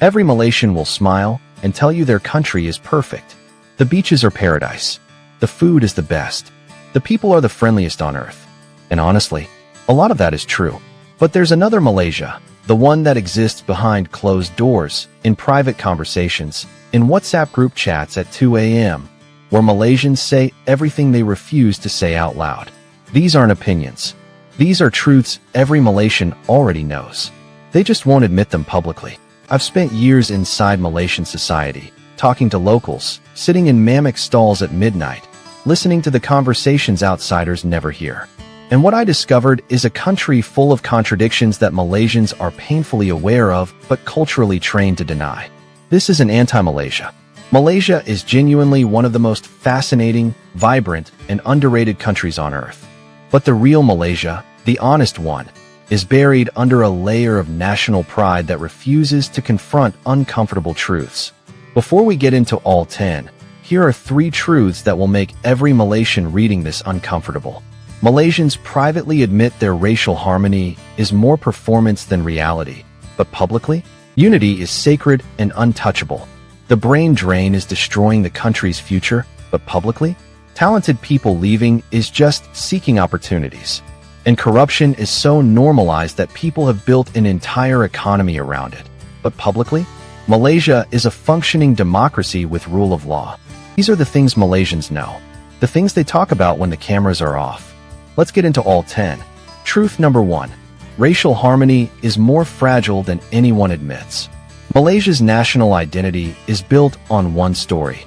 Every Malaysian will smile and tell you their country is perfect. The beaches are paradise. The food is the best. The people are the friendliest on earth. And honestly, a lot of that is true. But there's another Malaysia, the one that exists behind closed doors, in private conversations, in WhatsApp group chats at 2 a.m., where Malaysians say everything they refuse to say out loud. These aren't opinions. These are truths every Malaysian already knows. They just won't admit them publicly. I've spent years inside Malaysian society, talking to locals, sitting in mamak stalls at midnight, listening to the conversations outsiders never hear. And what I discovered is a country full of contradictions that Malaysians are painfully aware of but culturally trained to deny. This isn't anti-Malaysia. Malaysia is genuinely one of the most fascinating, vibrant, and underrated countries on earth. But the real Malaysia, the honest one, is buried under a layer of national pride that refuses to confront uncomfortable truths. Before we get into all 10, here are 3 truths that will make every Malaysian reading this uncomfortable. Malaysians privately admit their racial harmony is more performance than reality, but publicly, unity is sacred and untouchable. The brain drain is destroying the country's future, but publicly, talented people leaving is just seeking opportunities. And corruption is so normalized that people have built an entire economy around it. But publicly, Malaysia is a functioning democracy with rule of law. These are the things Malaysians know, the things they talk about when the cameras are off. Let's get into all 10. Truth number 1. Racial harmony is more fragile than anyone admits. Malaysia's national identity is built on one story.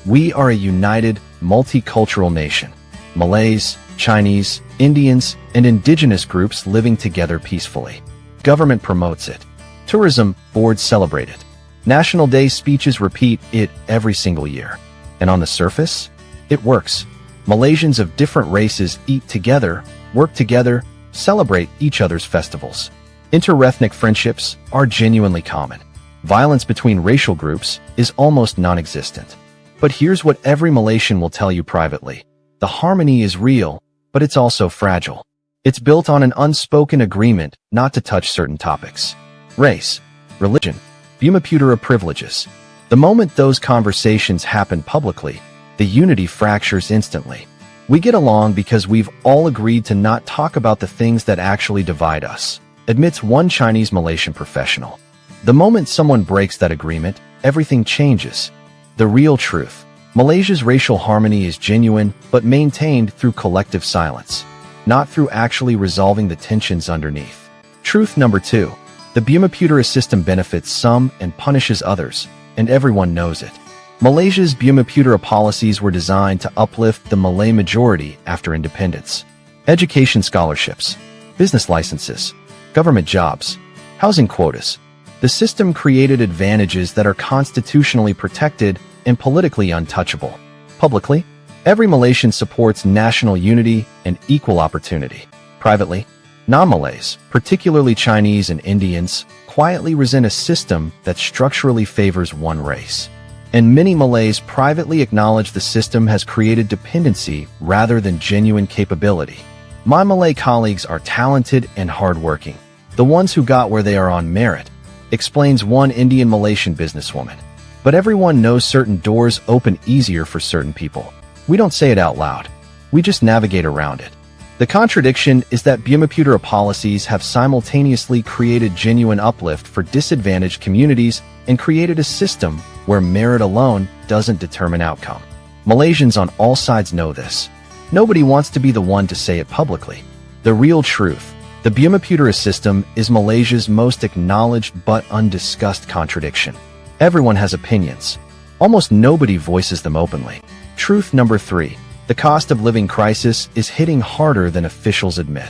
We are a united, multicultural nation. Malays, Chinese, Indians, and indigenous groups living together peacefully. Government promotes it. Tourism boards celebrate it. National Day speeches repeat it every single year. And on the surface, it works. Malaysians of different races eat together, work together, celebrate each other's festivals. Interethnic friendships are genuinely common. Violence between racial groups is almost non-existent. But here's what every Malaysian will tell you privately. The harmony is real, but it's also fragile. It's built on an unspoken agreement not to touch certain topics. Race, religion, Bumiputera privileges. The moment those conversations happen publicly, the unity fractures instantly. We get along because we've all agreed to not talk about the things that actually divide us, admits one Chinese Malaysian professional. The moment someone breaks that agreement, everything changes. The real truth. Malaysia's racial harmony is genuine but maintained through collective silence, not through actually resolving the tensions underneath. Truth number 2. The Bumiputera system benefits some and punishes others, and everyone knows it. Malaysia's Bumiputera policies were designed to uplift the Malay majority after independence. Education scholarships, business licenses, government jobs, housing quotas. The system created advantages that are constitutionally protected and politically untouchable. Publicly, every Malaysian supports national unity and equal opportunity. Privately, non-Malays, particularly Chinese and Indians, quietly resent a system that structurally favors one race. And many Malays privately acknowledge the system has created dependency rather than genuine capability. My Malay colleagues are talented and hardworking, the ones who got where they are on merit, explains one Indian Malaysian businesswoman. But everyone knows certain doors open easier for certain people. We don't say it out loud. We just navigate around it. The contradiction is that Bumiputera policies have simultaneously created genuine uplift for disadvantaged communities and created a system where merit alone doesn't determine outcome. Malaysians on all sides know this. Nobody wants to be the one to say it publicly. The real truth. The Bumiputera system is Malaysia's most acknowledged but undiscussed contradiction. Everyone has opinions. Almost nobody voices them openly. Truth number 3. The cost of living crisis is hitting harder than officials admit.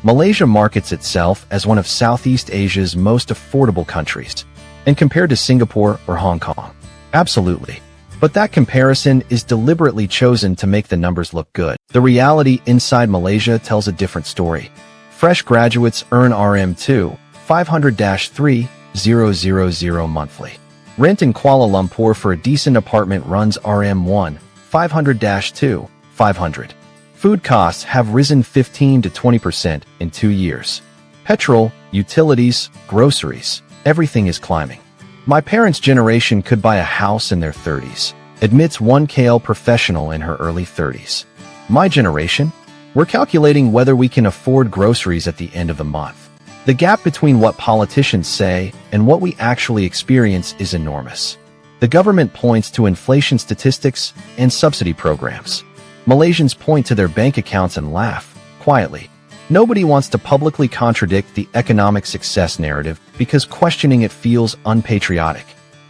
Malaysia markets itself as one of Southeast Asia's most affordable countries. And compared to Singapore or Hong Kong, absolutely. But that comparison is deliberately chosen to make the numbers look good. The reality inside Malaysia tells a different story. Fresh graduates earn RM2, 500-3,000 monthly. Rent in Kuala Lumpur for a decent apartment runs RM1, 500-2, 500. Food costs have risen 15 to 20% in 2 years. Petrol, utilities, groceries, everything is climbing. My parents' generation could buy a house in their 30s, admits one KL professional in her early 30s. My generation? We're calculating whether we can afford groceries at the end of the month. The gap between what politicians say and what we actually experience is enormous. The government points to inflation statistics and subsidy programs. Malaysians point to their bank accounts and laugh, quietly. Nobody wants to publicly contradict the economic success narrative because questioning it feels unpatriotic.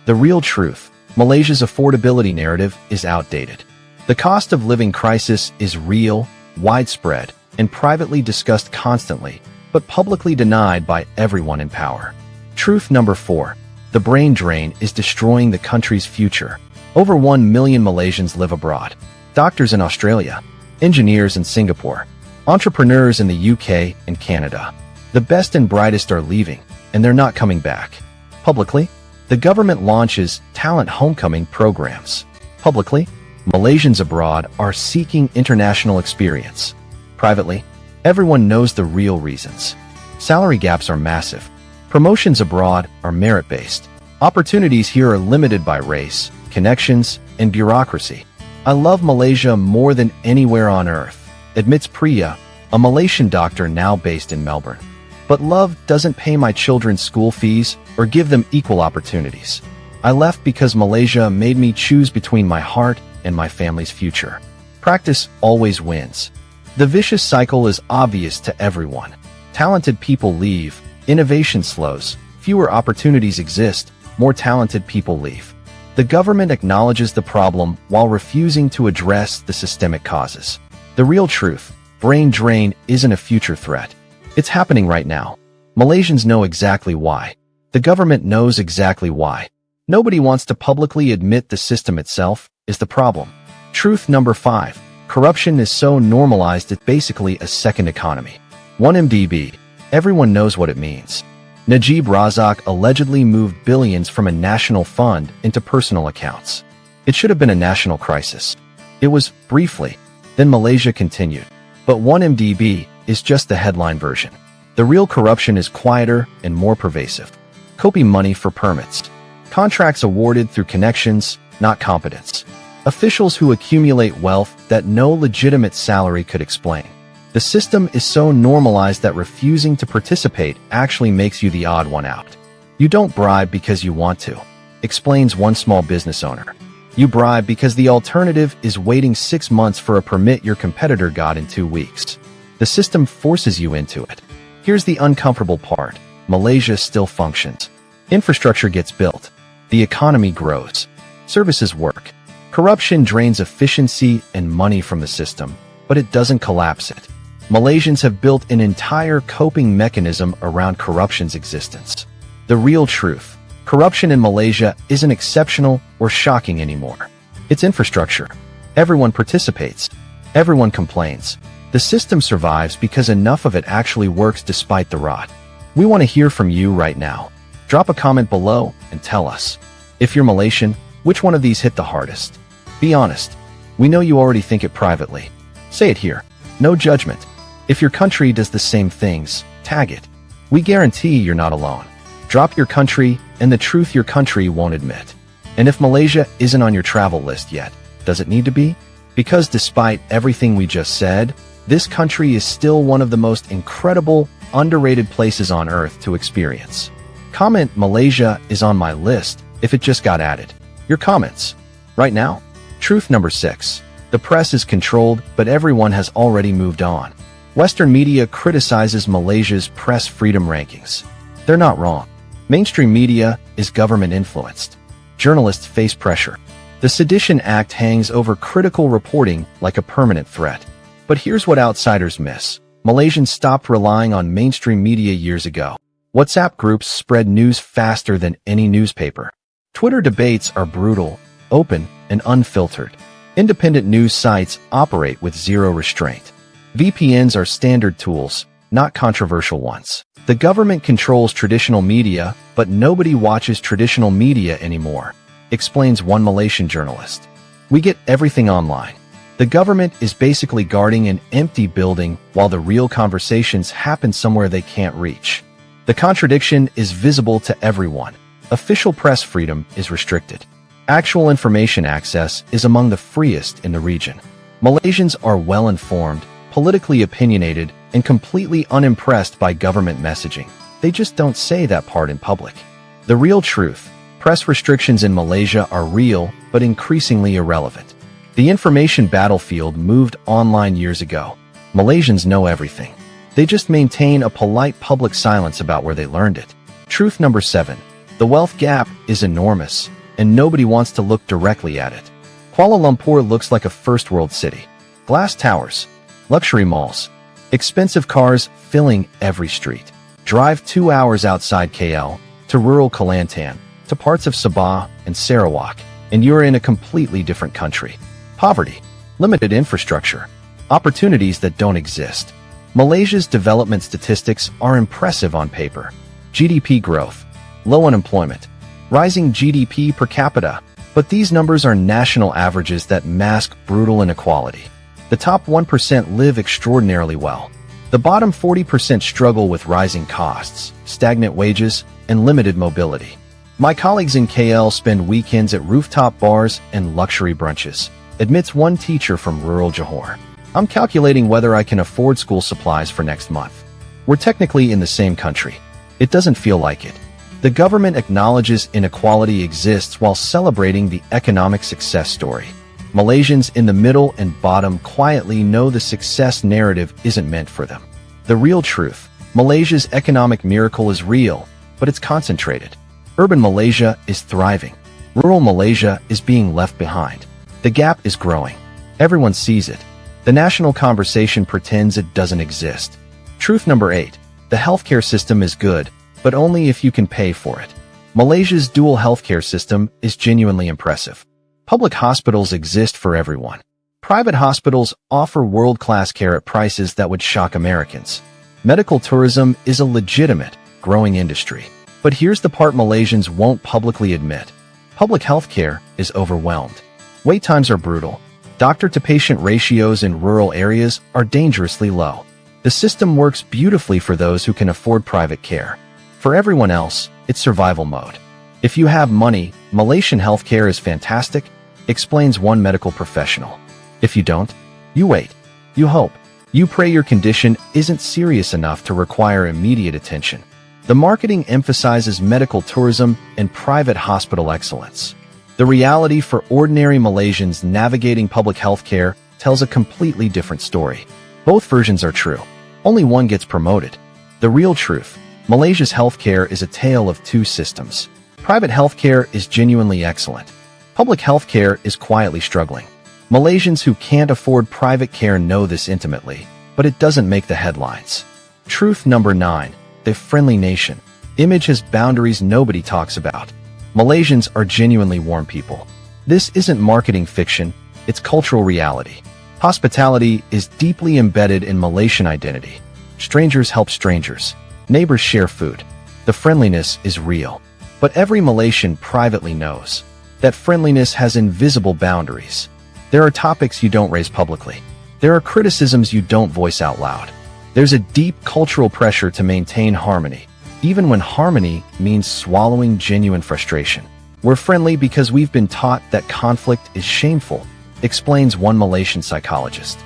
The real truth, Malaysia's affordability narrative is outdated. The cost of living crisis is real, widespread, and privately discussed constantly, but publicly denied by everyone in power. Truth number 4. The brain drain is destroying the country's future. Over 1 million Malaysians live abroad. Doctors in Australia, engineers in Singapore, entrepreneurs in the UK and Canada. The best and brightest are leaving, and they're not coming back. Publicly, the government launches talent homecoming programs. Publicly, Malaysians abroad are seeking international experience. Privately, everyone knows the real reasons. Salary gaps are massive. Promotions abroad are merit-based. Opportunities here are limited by race, connections, and bureaucracy. I love Malaysia more than anywhere on earth, admits Priya, a Malaysian doctor now based in Melbourne. But love doesn't pay my children's school fees or give them equal opportunities. I left because Malaysia made me choose between my heart and my family's future. Practice always wins. The vicious cycle is obvious to everyone. Talented people leave, innovation slows, fewer opportunities exist, more talented people leave. The government acknowledges the problem while refusing to address the systemic causes. The real truth, brain drain isn't a future threat. It's happening right now. Malaysians know exactly why. The government knows exactly why. Nobody wants to publicly admit the system itself is the problem. Truth number 5. Corruption is so normalized it's basically a second economy. 1MDB. Everyone knows what it means. Najib Razak allegedly moved billions from a national fund into personal accounts. It should have been a national crisis. It was, briefly. Then Malaysia continued. But 1MDB is just the headline version. The real corruption is quieter and more pervasive. Copy money for permits. Contracts awarded through connections, not competence. Officials who accumulate wealth that no legitimate salary could explain. The system is so normalized that refusing to participate actually makes you the odd one out. You don't bribe because you want to, explains one small business owner. You bribe because the alternative is waiting 6 months for a permit your competitor got in 2 weeks. The system forces you into it. Here's the uncomfortable part. Malaysia still functions. Infrastructure gets built. The economy grows. Services work. Corruption drains efficiency and money from the system, but it doesn't collapse it. Malaysians have built an entire coping mechanism around corruption's existence. The real truth, corruption in Malaysia isn't exceptional or shocking anymore. It's infrastructure. Everyone participates. Everyone complains. The system survives because enough of it actually works despite the rot. We want to hear from you right now. Drop a comment below and tell us. If you're Malaysian, which one of these hit the hardest? Be honest. We know you already think it privately. Say it here. No judgment. If your country does the same things, tag it. We guarantee you're not alone. Drop your country and the truth your country won't admit. And if Malaysia isn't on your travel list yet, does it need to be? Because despite everything we just said, this country is still one of the most incredible, underrated places on earth to experience. Comment Malaysia is on my list if it just got added. Your comments. Right now. Truth number 6. The press is controlled, but everyone has already moved on. Western media criticizes Malaysia's press freedom rankings. They're not wrong. Mainstream media is government-influenced. Journalists face pressure. The Sedition Act hangs over critical reporting like a permanent threat. But here's what outsiders miss. Malaysians stopped relying on mainstream media years ago. WhatsApp groups spread news faster than any newspaper. Twitter debates are brutal, open, and unfiltered. Independent news sites operate with zero restraint. VPNs are standard tools, not controversial ones. The government controls traditional media, but nobody watches traditional media anymore, explains one Malaysian journalist. We get everything online. The government is basically guarding an empty building while the real conversations happen somewhere they can't reach. The contradiction is visible to everyone. Official press freedom is restricted. Actual information access is among the freest in the region. Malaysians are well-informed, politically opinionated, and completely unimpressed by government messaging. They just don't say that part in public. The real truth: press restrictions in Malaysia are real, but increasingly irrelevant. The information battlefield moved online years ago. Malaysians know everything. They just maintain a polite public silence about where they learned it. Truth number 7. The wealth gap is enormous, and nobody wants to look directly at it. Kuala Lumpur looks like a first-world city. Glass towers, luxury malls, expensive cars filling every street. Drive 2 hours outside KL, to rural Kelantan, to parts of Sabah and Sarawak, and you're in a completely different country. Poverty, limited infrastructure, opportunities that don't exist. Malaysia's development statistics are impressive on paper. GDP growth, low unemployment, rising GDP per capita, but these numbers are national averages that mask brutal inequality. The top 1% live extraordinarily well. The bottom 40% struggle with rising costs, stagnant wages, and limited mobility. My colleagues in KL spend weekends at rooftop bars and luxury brunches, admits one teacher from rural Johor. I'm calculating whether I can afford school supplies for next month. We're technically in the same country. It doesn't feel like it. The government acknowledges inequality exists while celebrating the economic success story. Malaysians in the middle and bottom quietly know the success narrative isn't meant for them. The real truth: Malaysia's economic miracle is real, but it's concentrated. Urban Malaysia is thriving. Rural Malaysia is being left behind. The gap is growing. Everyone sees it. The national conversation pretends it doesn't exist. Truth number 8. The healthcare system is good, but only if you can pay for it. Malaysia's dual healthcare system is genuinely impressive. Public hospitals exist for everyone. Private hospitals offer world-class care at prices that would shock Americans. Medical tourism is a legitimate, growing industry. But here's the part Malaysians won't publicly admit. Public healthcare is overwhelmed. Wait times are brutal. Doctor-to-patient ratios in rural areas are dangerously low. The system works beautifully for those who can afford private care. For everyone else, it's survival mode. If you have money, Malaysian healthcare is fantastic, explains one medical professional. If you don't, you wait. You hope. You pray your condition isn't serious enough to require immediate attention. The marketing emphasizes medical tourism and private hospital excellence. The reality for ordinary Malaysians navigating public healthcare tells a completely different story. Both versions are true. Only one gets promoted. The real truth: Malaysia's healthcare is a tale of two systems. Private healthcare is genuinely excellent. Public healthcare is quietly struggling. Malaysians who can't afford private care know this intimately, but it doesn't make the headlines. Truth number 9. The friendly nation. Image has boundaries nobody talks about. Malaysians are genuinely warm people. This isn't marketing fiction, it's cultural reality. Hospitality is deeply embedded in Malaysian identity. Strangers help strangers. Neighbors share food. The friendliness is real. But every Malaysian privately knows that friendliness has invisible boundaries. There are topics you don't raise publicly. There are criticisms you don't voice out loud. There's a deep cultural pressure to maintain harmony, even when harmony means swallowing genuine frustration. We're friendly because we've been taught that conflict is shameful, explains one Malaysian psychologist.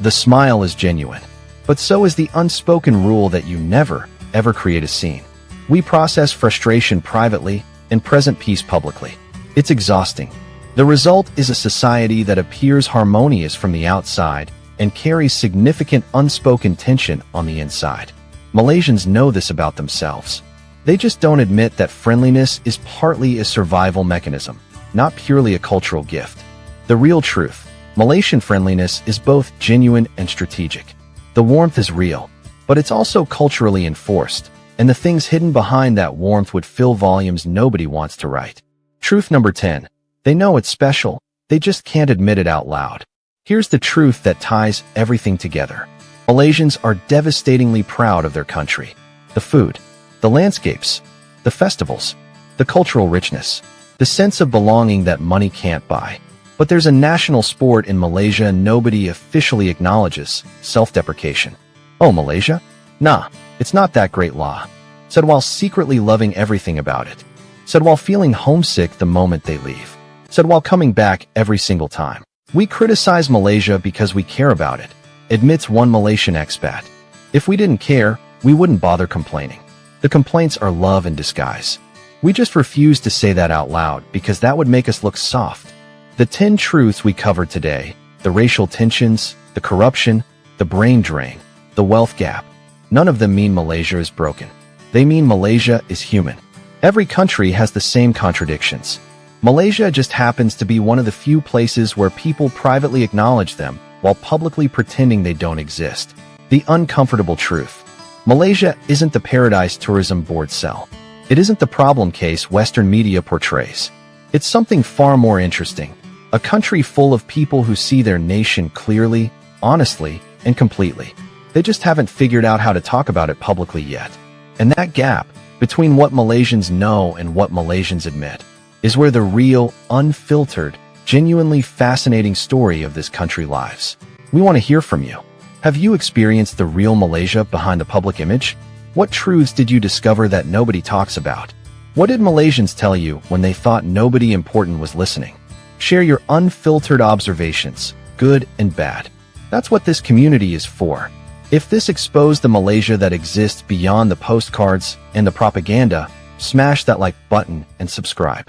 The smile is genuine, but so is the unspoken rule that you never, ever create a scene. We process frustration privately and present peace publicly. It's exhausting. The result is a society that appears harmonious from the outside and carries significant unspoken tension on the inside. Malaysians know this about themselves. They just don't admit that friendliness is partly a survival mechanism, not purely a cultural gift. The real truth: Malaysian friendliness is both genuine and strategic. The warmth is real, but it's also culturally enforced, and the things hidden behind that warmth would fill volumes nobody wants to write. Truth number 10. They know it's special, they just can't admit it out loud. Here's the truth that ties everything together. Malaysians are devastatingly proud of their country. The food, the landscapes, the festivals, the cultural richness, the sense of belonging that money can't buy. But there's a national sport in Malaysia nobody officially acknowledges: self-deprecation. Oh, Malaysia? Nah, it's not that great law, said while secretly loving everything about it. said while feeling homesick the moment they leave, said while coming back every single time. We criticize Malaysia because we care about it, admits one Malaysian expat. If we didn't care, we wouldn't bother complaining. The complaints are love in disguise. We just refuse to say that out loud because that would make us look soft. The 10 truths we covered today, the racial tensions, the corruption, the brain drain, the wealth gap, none of them mean Malaysia is broken. They mean Malaysia is human. Every country has the same contradictions. Malaysia just happens to be one of the few places where people privately acknowledge them while publicly pretending they don't exist. The uncomfortable truth. Malaysia isn't the paradise tourism boards sell. It isn't the problem case Western media portrays. It's something far more interesting. A country full of people who see their nation clearly, honestly, and completely. They just haven't figured out how to talk about it publicly yet. And that gap, between what Malaysians know and what Malaysians admit, is where the real, unfiltered, genuinely fascinating story of this country lies. We want to hear from you. Have you experienced the real Malaysia behind the public image? What truths did you discover that nobody talks about? What did Malaysians tell you when they thought nobody important was listening? Share your unfiltered observations, good and bad. That's what this community is for. If this exposed the Malaysia that exists beyond the postcards and the propaganda, smash that like button and subscribe.